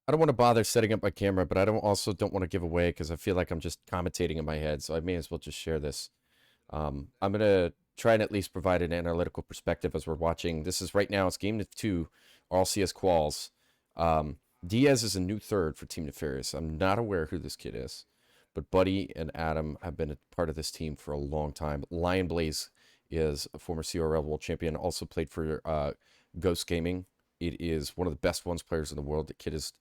I don't want to bother setting up my camera, but I don't want to give away because I feel like I'm just commentating in my head. So I may as well just share this. I'm gonna try and at least provide an analytical perspective as we're watching. This is right now. It's game 2, all CS quals. Diaz is a new third for Team Nefarious. I'm not aware who this kid is, but Buddy and Adam have been a part of this team for a long time. Lion Blaze is a former CRL world champion, also played for Ghost Gaming. It is one of the best ones players in the world. The kid is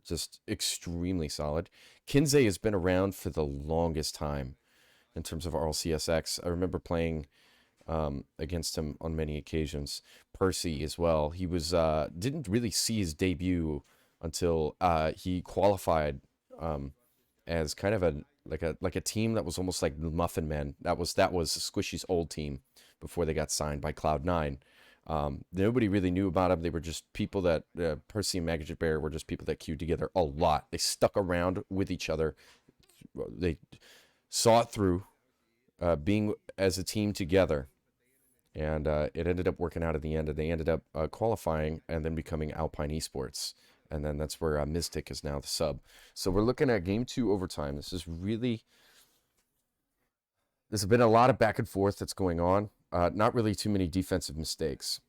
just extremely solid. Kinsey has been around for the longest time in terms of RLCSX. I remember playing against him on many occasions. Percy as well. He was didn't really see his debut until he qualified as kind of a team that was almost like the Muffin Men. That was Squishy's old team before they got signed by Cloud9. Nobody really knew about them. They were just people that Percy and Magic Bear were just people that queued together a lot. They stuck around with each other. They saw it through, being as a team together, and it ended up working out at the end. And they ended up qualifying and then becoming Alpine Esports. And then that's where Mystic is now the sub. So we're looking at game 2 overtime. There's been a lot of back and forth that's going on. Not really too many defensive mistakes.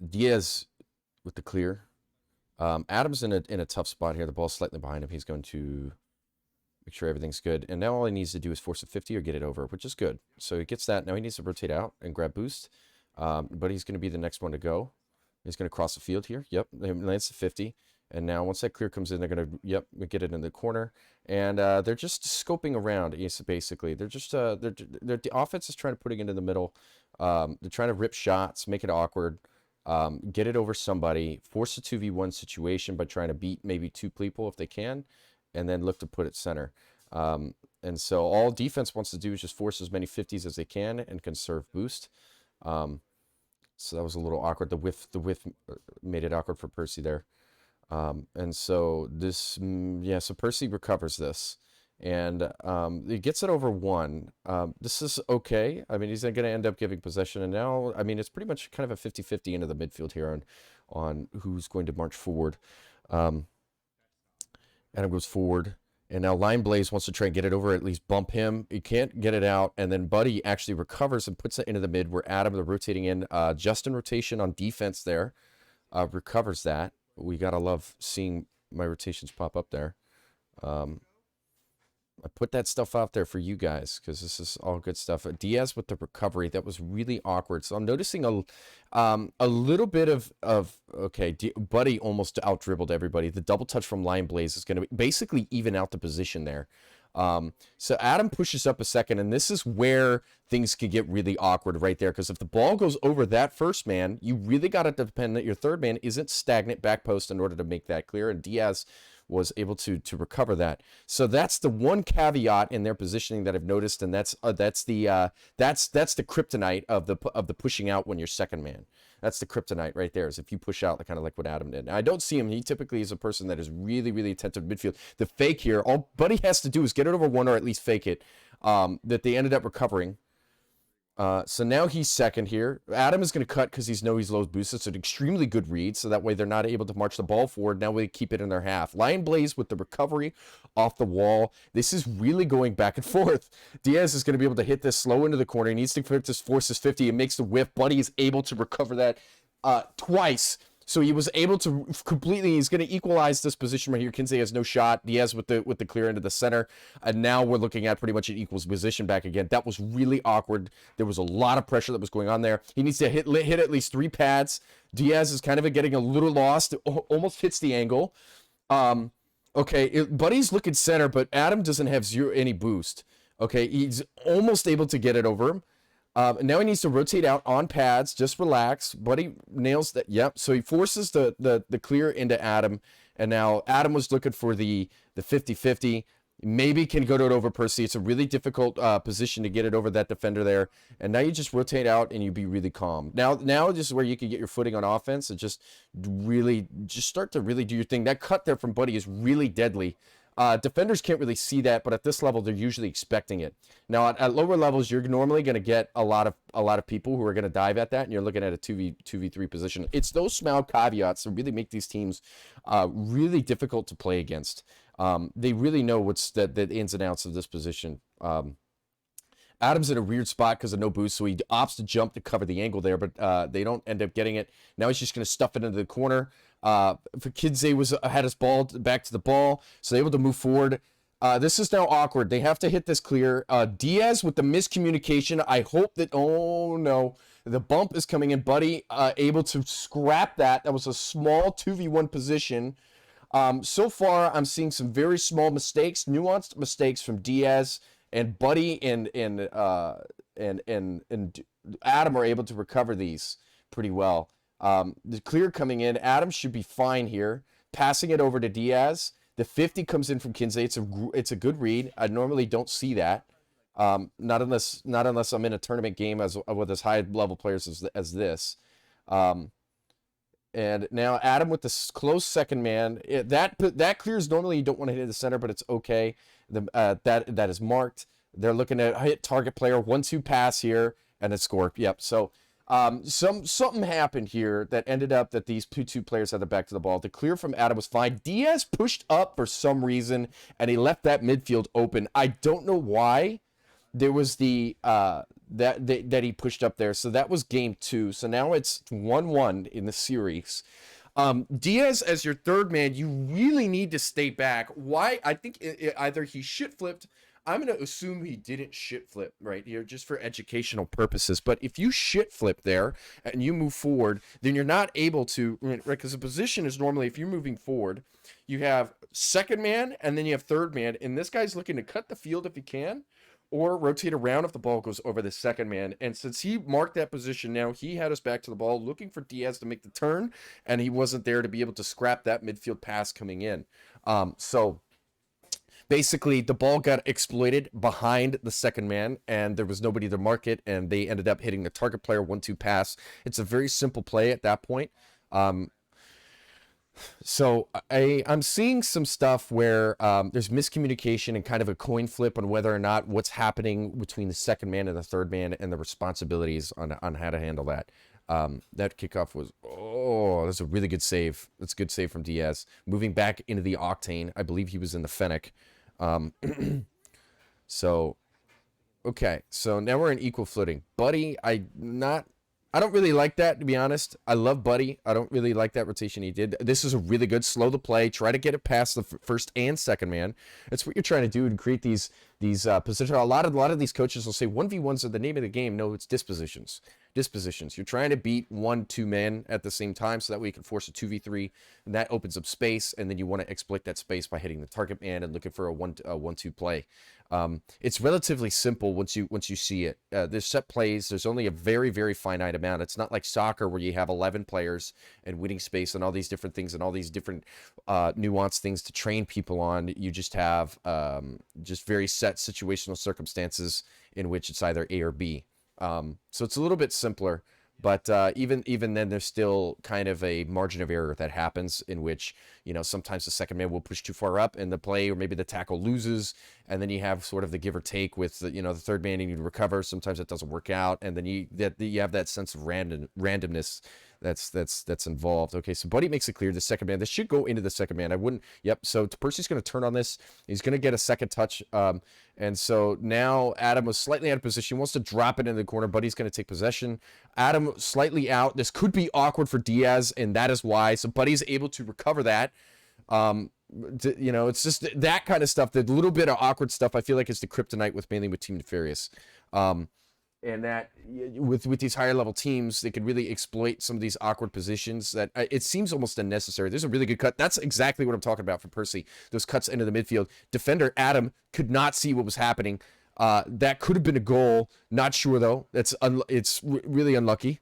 Diaz with the clear. Adam's in a tough spot here. The ball's slightly behind him. He's going to make sure everything's good. And now all he needs to do is force a 50 or get it over, which is good. So he gets that. Now he needs to rotate out and grab boost. But he's going to be the next one to go. He's going to cross the field here. Yep, he lands the 50. And now once that clear comes in, they're going to, get it in the corner. And they're just scoping around, basically. They're just, the offense is trying to put it into the middle. They're trying to rip shots, make it awkward, get it over somebody, force a 2v1 situation by trying to beat maybe 2 people if they can, and then look to put it center. And so all defense wants to do is just force as many 50s as they can and conserve boost. So that was a little awkward. The whiff made it awkward for Percy there. And so this, so Percy recovers this, and he gets it over 1. This is okay. I mean, he's going to end up giving possession, and now, I mean, it's pretty much kind of a 50-50 into the midfield here on who's going to march forward. Adam goes forward. And now Line Blaze wants to try and get it over, at least bump him. He can't get it out. And then Buddy actually recovers and puts it into the mid where Adam, the rotating in. Justin rotation on defense there. Recovers that. We got to love seeing my rotations pop up there. I put that stuff out there for you guys because this is all good stuff. Diaz with the recovery, that was really awkward. So I'm noticing a little bit of okay, Buddy almost out dribbled everybody. The double touch from Lion Blaze is going to basically even out the position there. So Adam pushes up a second, and this is where things can get really awkward right there, because if the ball goes over that first man, you really got to depend that your third man isn't stagnant back post in order to make that clear, and Diaz was able to recover that. So that's the one caveat in their positioning that I've noticed, and that's the kryptonite of the pushing out when you're second man. That's the kryptonite right there, is if you push out, kind of like what Adam did. Now, I don't see him. He typically is a person that is really, really attentive midfield. The fake here, all Buddy has to do is get it over 1 or at least fake it, that they ended up recovering. So now he's second here. Adam is going to cut because he's low boost. It's an extremely good read, so that way they're not able to march the ball forward. Now we keep it in their half. Lion Blaze with the recovery off the wall. This is really going back and forth. Diaz is going to be able to hit this slow into the corner. He needs to force his 50 and makes the whiff. Buddy is able to recover that twice. So he was able to completely, he's going to equalize this position right here. Kinsey has no shot. Diaz with the clear into the center. And now we're looking at pretty much an equals position back again. That was really awkward. There was a lot of pressure that was going on there. He needs to hit at least 3 pads. Diaz is kind of getting a little lost. Almost hits the angle. Okay, Buddy's looking center, but Adam doesn't have any boost. Okay, he's almost able to get it over him. Now he needs to rotate out on pads. Just relax. Buddy nails that. Yep. So he forces the clear into Adam. And now Adam was looking for the 50-50. Maybe can go to it over Percy. It's a really difficult position to get it over that defender there. And now you just rotate out and you be really calm. Now this is where you can get your footing on offense and just start to really do your thing. That cut there from Buddy is really deadly. Defenders can't really see that, but at this level, they're usually expecting it. Now, at lower levels, you're normally going to get a lot of people who are going to dive at that, and you're looking at a 2v3 position. It's those small caveats that really make these teams really difficult to play against. They really know what's the ins and outs of this position. Adam's in a weird spot because of no boost, so he opts to jump to cover the angle there, but they don't end up getting it. Now he's just going to stuff it into the corner. For Kinsey had his ball back to the ball, so they're able to move forward. This is now awkward. They have to hit this clear. Diaz with the miscommunication. I hope that, oh no, the bump is coming in. Buddy able to scrap that. That was a small 2v1 position. So far, I'm seeing some very small mistakes, nuanced mistakes from Diaz, and Buddy and Adam are able to recover these pretty well. The clear coming in. Adam should be fine here. Passing it over to Diaz. The 50 comes in from Kinsey. It's a good read. I normally don't see that. Not unless I'm in a tournament game with as high level players as this. And now Adam with the close second man. That clears normally you don't want to hit the center, but it's okay. That is marked. They're looking at hit target player 1-2 pass here and a score. Yep. So something happened here that ended up that these two players had the back to the ball. The clear from Adam was fine. Diaz pushed up for some reason and he left that midfield open. I don't know why. There was that he pushed up there. So that was game 2. So now it's 1-1 in the series. Diaz as your third man, you really need to stay back. Why? I think either he shit flipped. I'm going to assume he didn't shit flip right here just for educational purposes. But if you shit flip there and you move forward, then you're not able to, right? Because the position is normally, if you're moving forward, you have second man and then you have third man. And this guy's looking to cut the field if he can, or rotate around if the ball goes over the second man. And since he marked that position now, he had us back to the ball, looking for Diaz to make the turn, and he wasn't there to be able to scrap that midfield pass coming in. So basically, the ball got exploited behind the second man, and there was nobody to mark it, and they ended up hitting the target player 1-2 pass. It's a very simple play at that point. So I'm seeing some stuff where there's miscommunication and kind of a coin flip on whether or not what's happening between the second man and the third man and the responsibilities on how to handle that. That kickoff was, that's a really good save. That's a good save from Diaz. Moving back into the Octane. I believe he was in the Fennec. So, okay. So now we're in equal footing. Buddy, I don't really like that, to be honest. I love Buddy. I don't really like that rotation he did. This is a really good slow the play. Try to get it past the first and second man. That's what you're trying to do and create these positions. A lot of these coaches will say 1v1s are the name of the game. No, it's dispositions. You're trying to beat 1-2 men at the same time, so that way you can force a 2v3, and that opens up space, and then you want to exploit that space by hitting the target man and looking for a 1-2 play. It's relatively simple once you see it. There's set plays. There's only a very, very finite amount. It's not like soccer where you have 11 players and winning space and all these different things and all these different nuanced things to train people on. You just have just very set situational circumstances in which it's either A or B. So it's a little bit simpler, but even then, there's still kind of a margin of error that happens in which, sometimes the second man will push too far up and the play or maybe the tackle loses, and then you have sort of the give or take with the third man needing to recover. Sometimes it doesn't work out, and then you have that sense of randomness that's involved. Okay, so Buddy makes it clear the second man. This should go into the second man. I wouldn't. Yep. So Percy's going to turn on this. He's going to get a second touch. And so now Adam was slightly out of position. He wants to drop it in the corner. Buddy's going to take possession. Adam slightly out. This could be awkward for Diaz, and that is why. So Buddy's able to recover that. It's just that kind of stuff. The little bit of awkward stuff, I feel like, is the kryptonite mainly with Team Nefarious. And that with these higher level teams, they could really exploit some of these awkward positions that it seems almost unnecessary. There's a really good cut. That's exactly what I'm talking about for Percy. Those cuts into the midfield. Defender Adam could not see what was happening. That could have been a goal. Not sure though. It's really unlucky.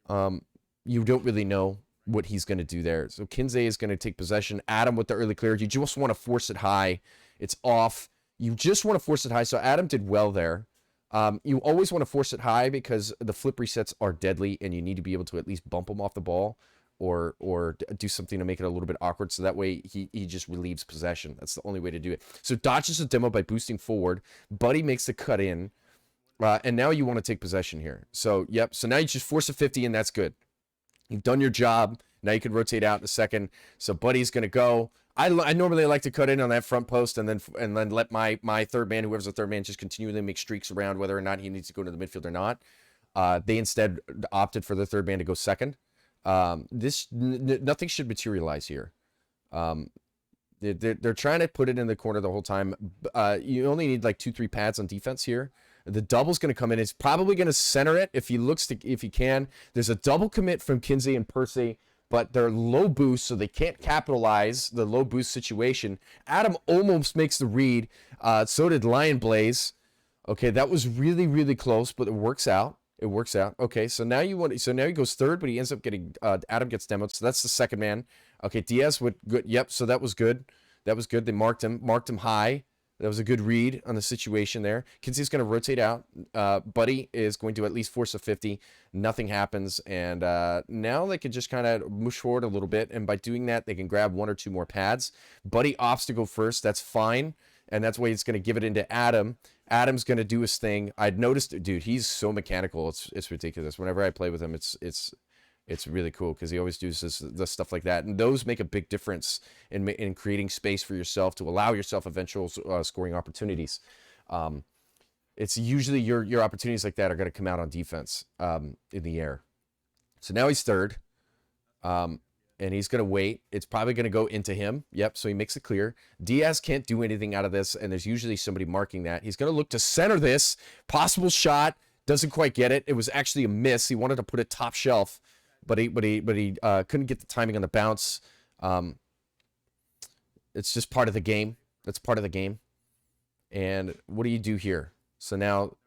You don't really know what he's going to do there. So Kinsey is going to take possession. Adam with the early clear. You just want to force it high. It's off. You just want to force it high. So Adam did well there. You always want to force it high because the flip resets are deadly and you need to be able to at least bump them off the ball or do something to make it a little bit awkward. So that way he just relieves possession. That's the only way to do it. So dodges the demo by boosting forward. Buddy makes the cut in. And now you want to take possession here. So, yep. So now you just force a 50, and that's good. You've done your job. Now you can rotate out in a second. So Buddy's going to go. I normally like to cut in on that front post and then let my third man, whoever's the third man, just continually make streaks around whether or not he needs to go to the midfield or not. They instead opted for the third man to go second. Nothing should materialize here. They're trying to put it in the corner the whole time. You only need like 2-3 pads on defense here. The double's going to come in. It's probably going to center it if he can. There's a double commit from Kinsey and Percy, but they're low boost, so they can't capitalize the low boost situation. Adam almost makes the read. So did Lion Blaze. Okay, that was really, really close, but it works out. It works out. Okay, so now now he goes third, but he ends up getting Adam gets demoed. So that's the second man. Okay, Diaz would good. Yep, so that was good. That was good. They marked him high. That was a good read on the situation there. Kinsey's going to rotate out. Buddy is going to at least force a 50. Nothing happens. And now they can just kind of mush forward a little bit. And by doing that, they can grab 1 or 2 more pads. Buddy opts to go first. That's fine. And that's why he's going to give it into Adam. Adam's going to do his thing. I'd noticed, dude, he's so mechanical. It's ridiculous. Whenever I play with him, it's really cool because he always does this stuff like that, and those make a big difference in creating space for yourself to allow yourself eventual scoring opportunities. It's usually your opportunities like that are going to come out on defense in the air. So now he's third, and he's going to wait. It's probably going to go into him. Yep. So he makes it clear. Diaz can't do anything out of this, and there's usually somebody marking that. He's going to look to center this possible shot. Doesn't quite get it. It was actually a miss. He wanted to put it top shelf. But he couldn't get the timing on the bounce. It's just part of the game. That's part of the game. And what do you do here? So now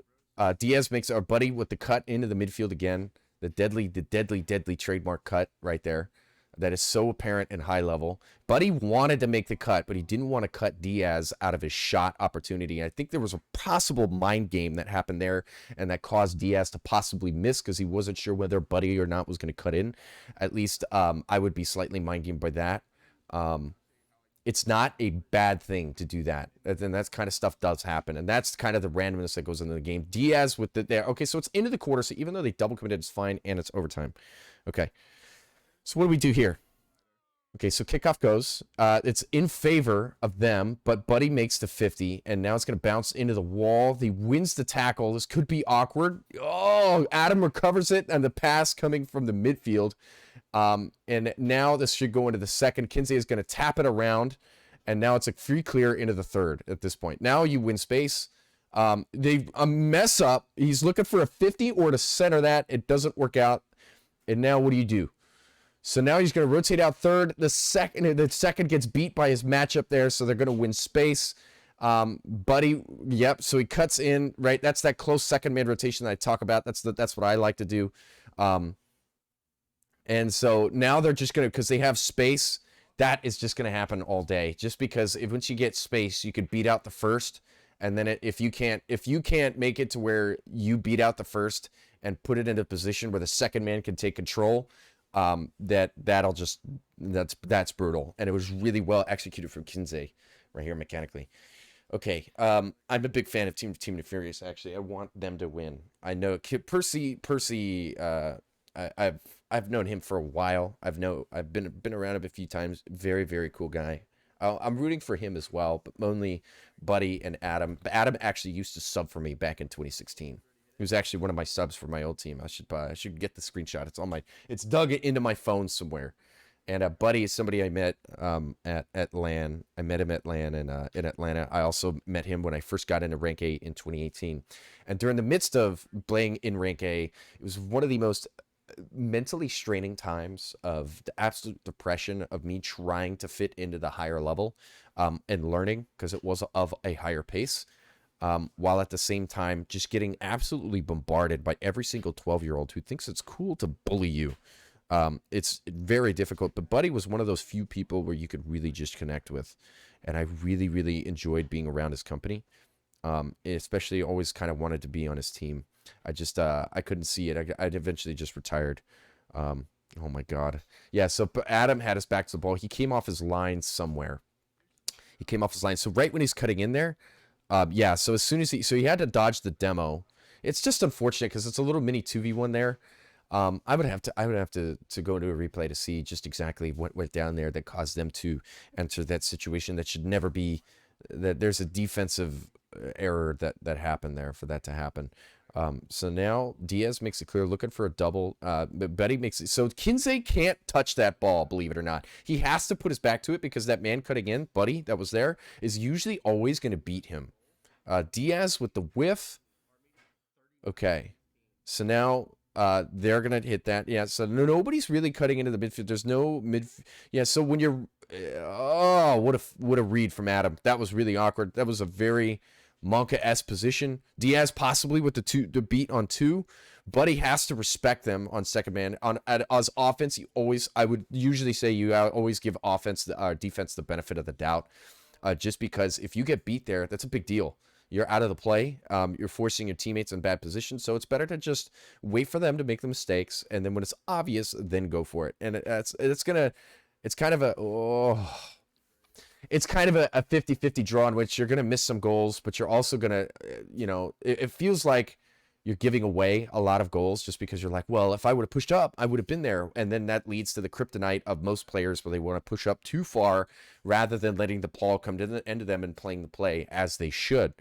Diaz makes our Buddy with the cut into the midfield again. The deadly trademark cut right there. That is so apparent and high level. Buddy wanted to make the cut, but he didn't want to cut Diaz out of his shot opportunity. I think there was a possible mind game that happened there and that caused Diaz to possibly miss because he wasn't sure whether Buddy or not was going to cut in. At least I would be slightly mind gamed by that. It's not a bad thing to do that. And that kind of stuff does happen. And that's kind of the randomness that goes into the game. Diaz with the there. Okay, so it's into the quarter. So even though they double committed, it's fine. And it's overtime. Okay. So what do we do here? Okay, so kickoff goes. It's in favor of them, but Buddy makes the 50, and now it's going to bounce into the wall. He wins the tackle. This could be awkward. Oh, Adam recovers it, and the pass coming from the midfield. And now this should go into the second. Kinsey is going to tap it around, and now it's a free clear into the third at this point. Now you win space. They mess up. He's looking for a 50 or to center that. It doesn't work out. And now what do? So now he's going to rotate out third. The second gets beat by his matchup there, so they're going to win space. Buddy, yep. So he cuts in, right? That's that close second man rotation that I talk about. That's what I like to do. And so now they're just going to, because they have space, that is just going to happen all day. Just because once you get space, you could beat out the first, and then if you can't make it to where you beat out the first and put it in a position where the second man can take control. That's brutal, and it was really well executed from Kinsey right here mechanically. Okay, I'm a big fan of Team Nefarious. Actually, I want them to win. I know Percy. I've known him for a while. I've been around him a few times. Very, very cool guy. I'm rooting for him as well, but only Buddy and Adam. But Adam actually used to sub for me back in 2016. He was actually one of my subs for my old team. I should get the screenshot. It's dug into my phone somewhere. And Buddy is somebody I met at LAN. I met him at LAN in Atlanta. I also met him when I first got into Rank A in 2018. And during the midst of playing in Rank A, it was one of the most mentally straining times of the absolute depression of me trying to fit into the higher level and learning because it was of a higher pace. While at the same time just getting absolutely bombarded by every single 12-year-old who thinks it's cool to bully you. It's very difficult, but Buddy was one of those few people where you could really just connect with, and I really, really enjoyed being around his company. Especially always kind of wanted to be on his team. I couldn't see it. I'd eventually just retired. Oh my God. Yeah, so Adam had his back to the ball. He came off his line somewhere. He came off his line. So right when he's cutting in there, yeah, so as soon as he had to dodge the demo. It's just unfortunate because it's a little mini 2v1 there. I would have to go into a replay to see just exactly what went down there that caused them to enter that situation. That should never be. That there's a defensive error that happened there for that to happen. So now Diaz makes it clear, looking for a double. But Betty makes it so Kinsey can't touch that ball, believe it or not. He has to put his back to it because that man cutting in, Buddy, that was there, is usually always going to beat him. Diaz with the whiff. Okay. So now they're gonna hit that. Yeah. So nobody's really cutting into the midfield. There's no mid. Yeah. So when you're, oh, what a read from Adam. That was really awkward. That was a very Monka-esque position. Diaz possibly with the beat on two. Buddy has to respect them on second man. As offense, I would usually say you always give defense the benefit of the doubt, just because if you get beat there, that's a big deal. You're out of the play. You're forcing your teammates in bad positions. So it's better to just wait for them to make the mistakes. And then when it's obvious, then go for it. And it's kind of a 50-50 draw in which you're going to miss some goals, but you're also going to, it feels like you're giving away a lot of goals just because you're like, well, if I would have pushed up, I would have been there. And then that leads to the kryptonite of most players where they want to push up too far rather than letting the ball come to the end of them and playing the play as they should.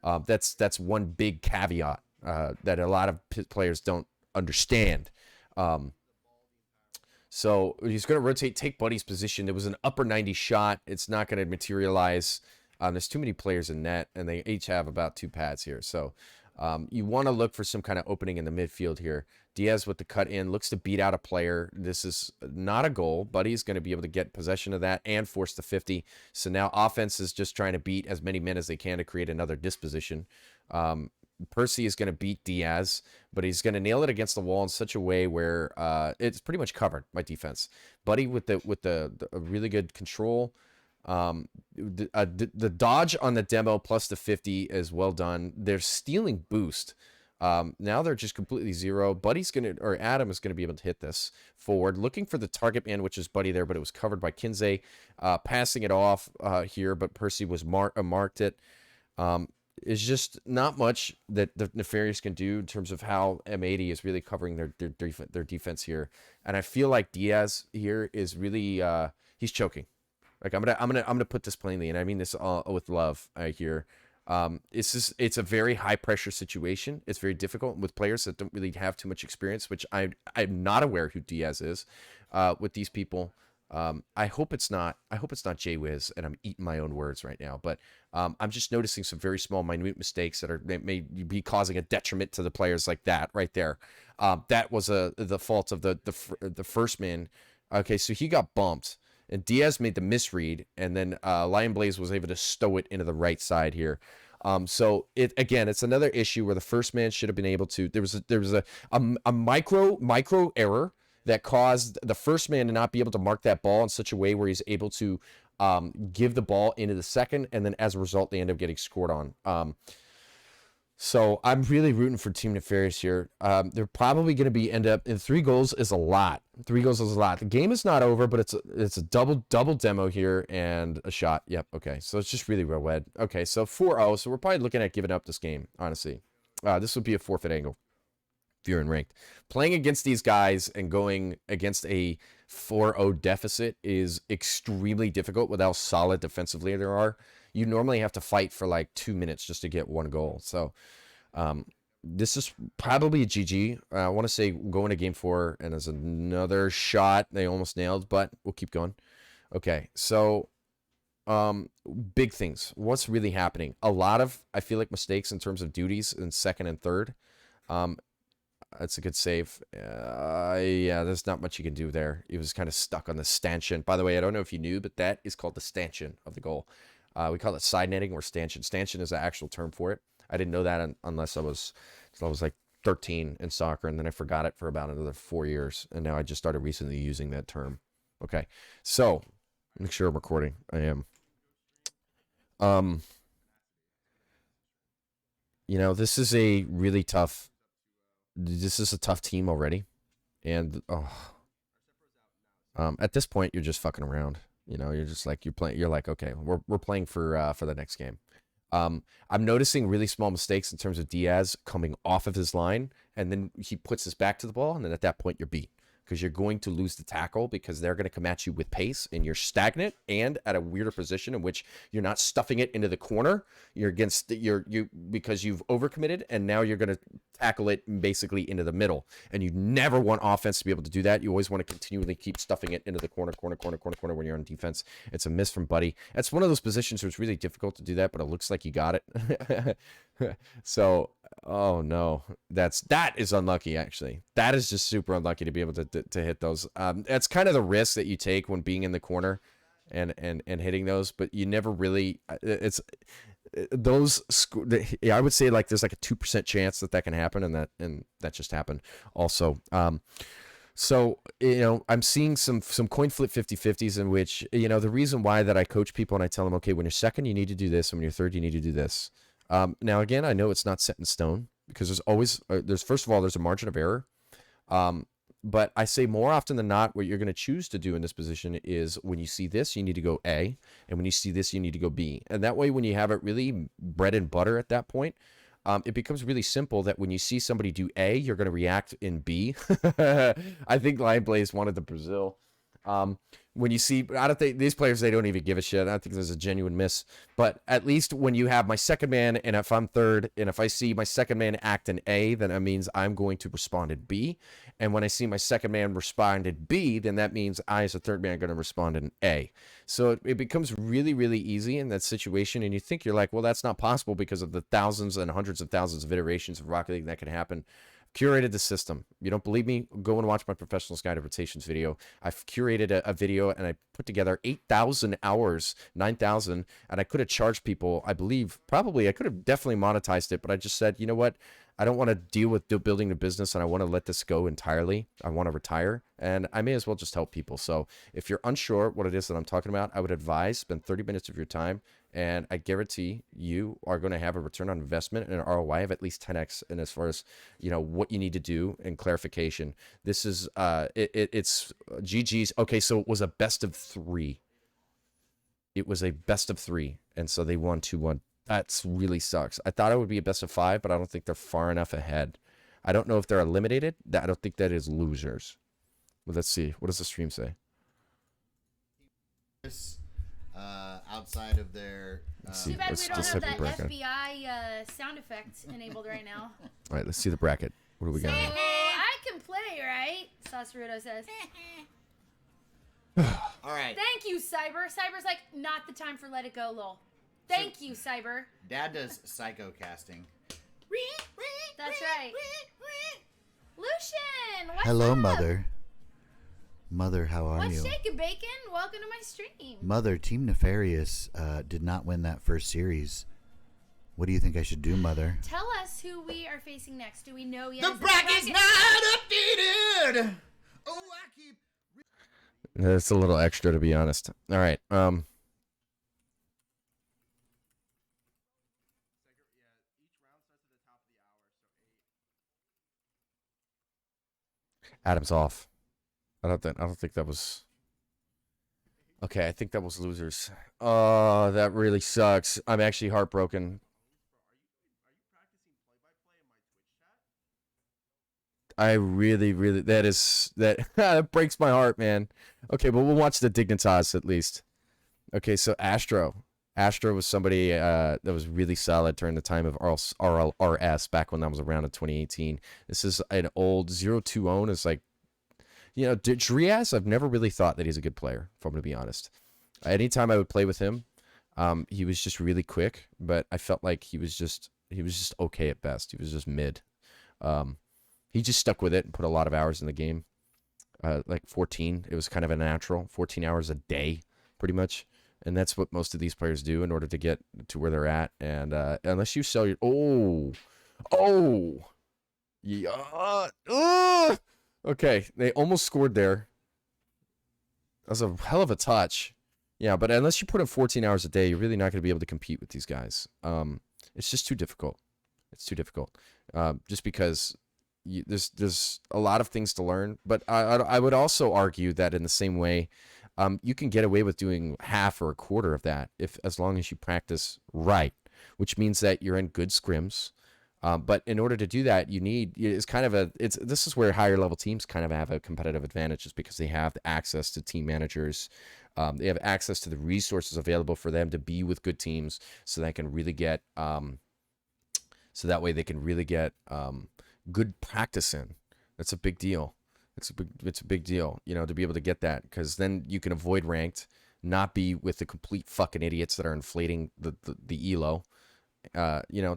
That's one big caveat that a lot of players don't understand. So he's going to rotate, take Buddy's position. There was an upper 90 shot. It's not going to materialize. There's too many players in net, and they each have about two pads here. So you want to look for some kind of opening in the midfield here. Diaz with the cut in, looks to beat out a player. This is not a goal. Buddy's going to be able to get possession of that and force the 50. So now offense is just trying to beat as many men as they can to create another disposition. Percy is going to beat Diaz, but he's going to nail it against the wall in such a way where it's pretty much covered by defense. Buddy with the really good control. The dodge on the demo plus the 50 is well done. They're stealing boost. Now they're just completely zero. Adam is gonna be able to hit this forward, looking for the target man, which is Buddy there, but it was covered by Kinsey. Passing it off here, but Percy was marked it. It's just not much that the Nefarious can do in terms of how M80 is really covering their defense here, and I feel like Diaz here is really he's choking. Like I'm gonna put this plainly, and I mean this all with love here. It's a very high pressure situation. It's very difficult with players that don't really have too much experience, which I'm not aware who Diaz is with these people. I hope it's not Jay Wiz, and I'm eating my own words right now. But I'm just noticing some very small, minute mistakes that may be causing a detriment to the players like that right there. That was the fault of the first man. Okay, so he got bumped. And Diaz made the misread, and then Lion Blaze was able to stow it into the right side here. So it's another issue where the first man should have been able to. There was a micro error that caused the first man to not be able to mark that ball in such a way where he's able to give the ball into the second, and then as a result they end up getting scored on. So I'm really rooting for Team Nefarious here. They're probably going to end up in 3 goals is a lot. 3 goals is a lot. The game is not over, but it's a double demo here and a shot. Yep. Okay. So it's just really well read. Okay. So 4-0. So we're probably looking at giving up this game. Honestly, this would be a forfeit angle if you're in ranked. Playing against these guys and going against a 4-0 deficit is extremely difficult with how solid defensively there are. You normally have to fight for like 2 minutes just to get 1 goal. So this is probably a GG. I want to say going to game 4, and there's another shot they almost nailed, but we'll keep going. Okay, so big things. What's really happening? A lot of, I feel like, mistakes in terms of duties in second and third. That's a good save. Yeah, there's not much you can do there. He was kind of stuck on the stanchion. By the way, I don't know if you knew, but that is called the stanchion of the goal. We call it side netting or stanchion. Stanchion is the actual term for it. I didn't know that unless I was like 13 in soccer, and then I forgot it for about another 4 years, and now I just started recently using that term. Okay, so make sure I'm recording. I am. This is a really tough. This is a tough team already, and At this point, you're just fucking around. You know, you're just like you're playing. You're like, okay, we're playing for the next game. I'm noticing really small mistakes in terms of Diaz coming off of his line, and then he puts his back to the ball, and then at that point you're beat because you're going to lose the tackle because they're going to come at you with pace, and you're stagnant and at a weirder position in which you're not stuffing it into the corner. You're against you because you've overcommitted, and now you're going to tackle it basically into the middle. And you never want offense to be able to do that. You always want to continually keep stuffing it into the corner when you're on defense. It's a miss from Buddy. That's one of those positions where it's really difficult to do that, but it looks like you got it. So, oh no, that is unlucky. Actually, that is just super unlucky to be able to hit those. That's kind of the risk that you take when being in the corner and hitting those, but you never really. It's those. Yeah, I would say like there's like a 2% chance that can happen, and that just happened. Also, so, you know, I'm seeing some coin flip 50-50s in which, you know, the reason why that I coach people and I tell them, okay, when you're second, you need to do this, and when you're third, you need to do this. Now, again, I know it's not set in stone because there's always, first of all, there's a margin of error. But I say more often than not, what you're going to choose to do in this position is when you see this, you need to go A, and when you see this, you need to go B. And that way, when you have it really bread and butter at that point, it becomes really simple that when you see somebody do A, you're going to react in B. I think Lion Blaze wanted the Brazil. When you see, I don't think these players, they don't even give a shit. I don't think there's a genuine miss. But at least when you have my second man, and if I'm third, and if I see my second man act in A, then that means I'm going to respond in B. And when I see my second man respond in B, then that means I, as a third man, are going to respond in A. So it becomes really, really easy in that situation. And you think you're like, well, that's not possible because of the thousands and hundreds of thousands of iterations of Rocket League that can happen. Curated the system. You don't believe me? Go and watch my Professional's Guide to Rotations video. I've curated a video and I put together 8,000 hours, 9,000, and I could have charged people, I believe, probably, I could have definitely monetized it, but I just said, you know what? I don't want to deal with building the business, and I want to let this go entirely. I want to retire, and I may as well just help people. So if you're unsure what it is that I'm talking about, I would advise spend 30 minutes of your time, and I guarantee you are going to have a return on investment and an ROI of at least 10x. And as far as, you know, what you need to do and clarification, this is it's GG's. Okay, so it was a best of 3. It was a best of 3, and so they won 2-1. That's really sucks. I thought it would be a best of 5, but I don't think they're far enough ahead. I don't know if they're eliminated. I don't think that is losers. Well, let's see. What does the stream say? Outside of their... Too bad we don't have that FBI sound effect enabled right now. All right, let's see the bracket. What do we got? I can play, right? Saucerudo says. All right. Thank you, Cyber. Cyber's like, not the time for Let It Go, lol. Thank you, Cyber. Dad does psycho casting. That's right. Lucian, what's Hello, up? Mother. Mother, how are What's you? shaking, Bacon? Welcome to my stream. Mother, Team Nefarious did not win that first series. What do you think I should do, Mother? Tell us who we are facing next. Do we know yet? The bracket's not updated! Oh, I keep... That's a little extra, to be honest. All right. Adam's off. I don't think that was. Okay, I think that was losers. Oh, that really sucks. I'm actually heartbroken. I really, that breaks my heart, man. Okay, but we'll watch the Dignitas at least. Okay, so Astro was somebody that was really solid during the time of RLRS back when that was around in 2018. This is an old 0-2 own. Is like, you know, Driaz, I've never really thought that he's a good player, if I'm going to be honest. Anytime I would play with him, he was just really quick, but I felt like he was just okay at best. He was just mid. He just stuck with it and put a lot of hours in the game. Like 14, it was kind of a natural. 14 hours a day, pretty much. And that's what most of these players do in order to get to where they're at. And unless you sell your... Yeah. Okay, they almost scored there. That was a hell of a touch. Yeah, but unless you put in 14 hours a day, you're really not going to be able to compete with these guys. It's just too difficult. It's too difficult. Just because there's a lot of things to learn, but I would also argue that in the same way, you can get away with doing half or a quarter of that if as long as you practice right, which means that you're in good scrims. But in order to do that, you need it's kind of a it's this is where higher level teams kind of have a competitive advantage, just because they have access to team managers, they have access to the resources available for them to be with good teams, so they can really get so that way they can really get good practice in. That's a big deal. It's a big deal, to be able to get that, because then you can avoid ranked, not be with the complete fucking idiots that are inflating the elo.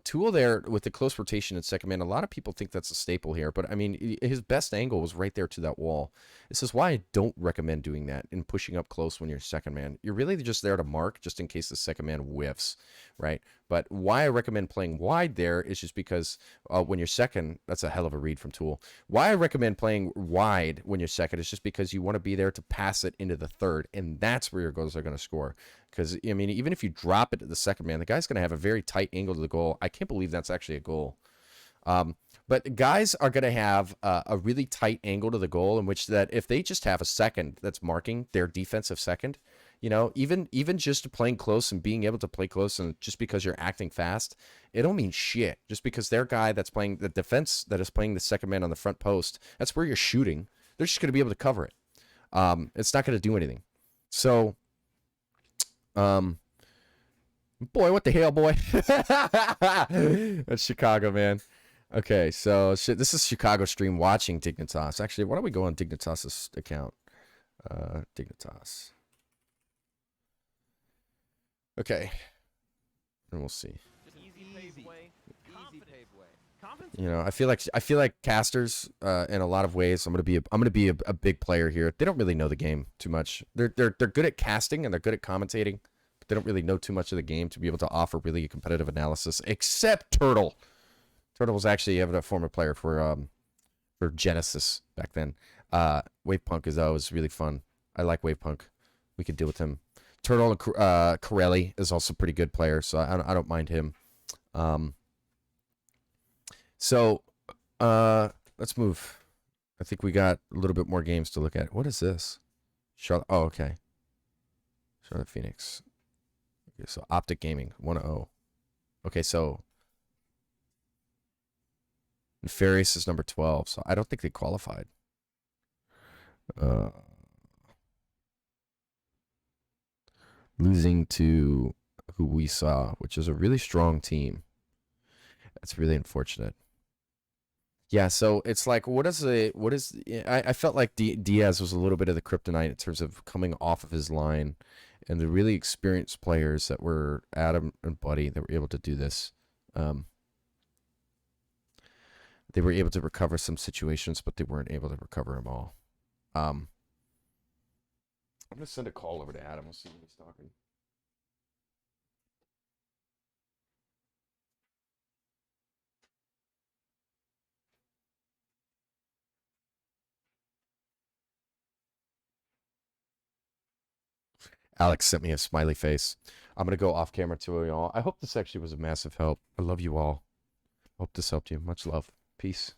Tool there with the close rotation in second man, a lot of people think that's a staple here, but I mean, his best angle was right there to that wall. This is why I don't recommend doing that and pushing up close when you're second man. You're really just there to mark, just in case the second man whiffs, right? But why I recommend playing wide there is just because when you're second, that's a hell of a read from Tool. Why I recommend playing wide when you're second is just because you want to be there to pass it into the third, and that's where your goals are going to score. Because, I mean, even if you drop it to the second man, the guy's going to have a very tight angle to the goal. I can't believe that's actually a goal. But guys are going to have a really tight angle to the goal, in which that if they just have a second that's marking their defensive second, even just playing close and being able to play close, and just because you're acting fast, it don't mean shit. Just because their guy that's playing the defense, that is playing the second man on the front post, that's where you're shooting. They're just going to be able to cover it. It's not going to do anything. So, boy, what the hell, boy? That's Chicago, man. Okay, so this is Chicago stream watching Dignitas. Actually, why don't we go on Dignitas's account? Dignitas. Okay, and we'll see. I feel like casters, in a lot of ways, I'm gonna be a big player here. They don't really know the game too much. They're good at casting and they're good at commentating, but they don't really know too much of the game to be able to offer really a competitive analysis. Except Turtle. Turtle was actually a former player for Genesis back then. Wavepunk is always really fun. I like Wavepunk. We could deal with him. Turtle and Corelli is also a pretty good player, so I don't mind him. So let's move. I think we got a little bit more games to look at. What is this? Charlotte. Oh, okay. Charlotte Phoenix. Okay, so Optic Gaming 1-0. Okay, so Nefarious is number 12, so I don't think they qualified. Losing to who we saw, which is a really strong team. That's really unfortunate. Yeah, so it's like, I felt like Diaz was a little bit of the kryptonite in terms of coming off of his line, and the really experienced players that were Adam and Buddy that were able to do this. They were able to recover some situations, but they weren't able to recover them all. I'm going to send a call over to Adam. We'll see when he's talking. Alex sent me a smiley face. I'm going to go off camera to y'all. I hope this actually was a massive help. I love you all. Hope this helped you. Much love. Peace.